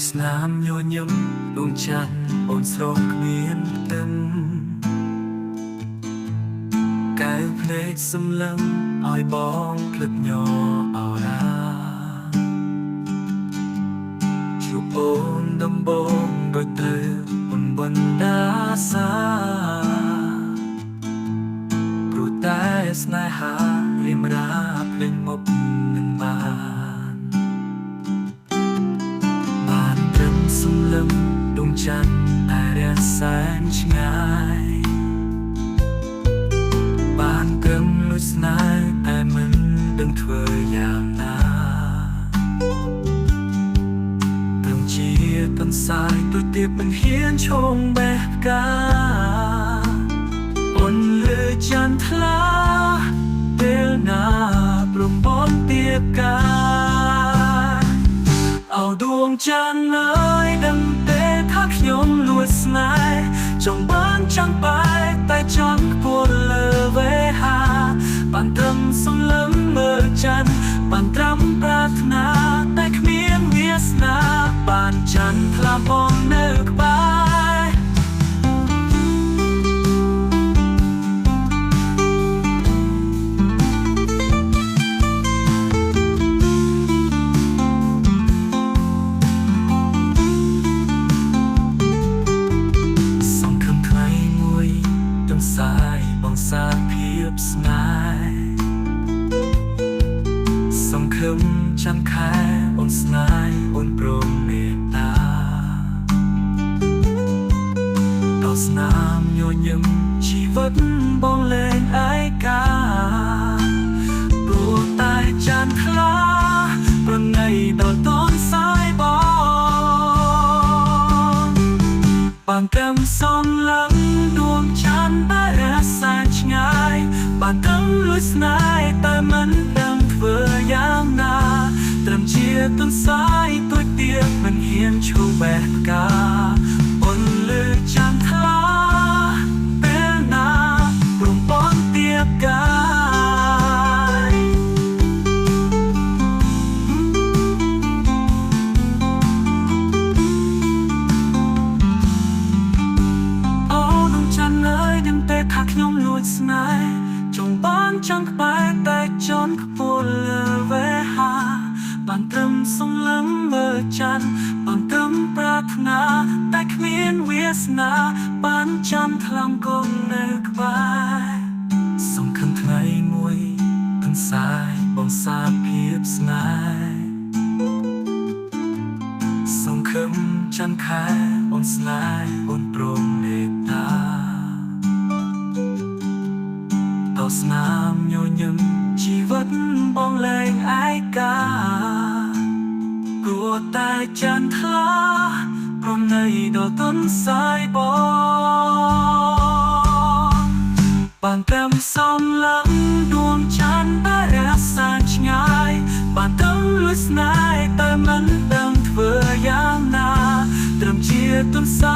ស្នាមញញឹមដួងច័ន្ទអូនស្រស់គ្មានទឹមកែវភ្នែកសម្លឹងឲ្យបងភ្លឹកញ័រអរ៉ាជួបអូនដំបងដូចត្រូវអូនបណ្ដាសាព្រោះតែស្នេហារៀមរាភ្លេងមកនឹងបានត្រឹមសម្លឹងដួងច័ន្ទតែរះសែនឆ្ងាយបានគឹមលួចស្នេហ៍តែមិនដឹងធ្វើយ៉ាងណាត្រឹមជាទន្សាយទូទាបមិនហ៊ានឈោងបេះផ្កាអូនលើច័ន្ទថ្លាពេលណាព្រមបនទៀបកាអោដួងច័ន្ទអើយដឹងទេថាខ្ញុំលួចស្នេហ៍ចង់បានចង់បែតែចង់ខ្ពស់លើវេហាបានត្រឹមសំឡឹងមើលច័ន្ទបានត្រឹមប្រាថ្នាតែគ្មានវាសនាបានច័ន្ទថ្លាបងនៅក្បែរសាយបងសាភាពស្នេហ៍សង្ឃឹមច័ន្ទខែអូនស្នេហ៍អូនព្រមមេត្តាដល់ស្នាមញញឹមជីវិតបងលែងឯកាព្រោះតែច័ន្ទថ្លាប្រណីដល់តនសាយបងបានកម្មសំឡឹងដួងច័ន្ទតែរះសែនឆ្ងាយបានដឹងលួចស្នេហ៍តែមិនដឹងធ្វើយ៉ាងណាត្រឹមជាទន្សាយទួចទៀបមិនហ៊ានឈូបេះផ្កាអូនលើច័ន្ទថ្លាពេលណាព្រមបនទៀបកាថាខ្ញុំលួចស្នេហ៍ចង់បានចង់ក្បែរតែចន់ខ្ពស់លើវេហាបានត្រឹមសំឡឹងមើលច័ន្ទបានត្រឹមប្រាថ្នាតែគ្មានវាសនាបានចាំថ្លង់គង់នៅក្បែរសង្ឃឹមថ្ងៃមួយទន្សាយបងសាភាពស្នេហ៍សង្ឃឹមច័ន្ទខែអូនស្នេហ៍អូនព្រមមេត្តាស្នាមញញឹមជីវិតបងលែងឯកាព្រោះតែច័ន្ទថ្លាព្រមនៃដល់ទនសាយបងបានកម្មសំឡឹងដួងច័ន្ទតែរះសែនឆ្ងាយបានដឹងលួចស្នេហ៍តែមិនដឹងធ្វើយ៉ាងណាត្រឹមជាទន្សា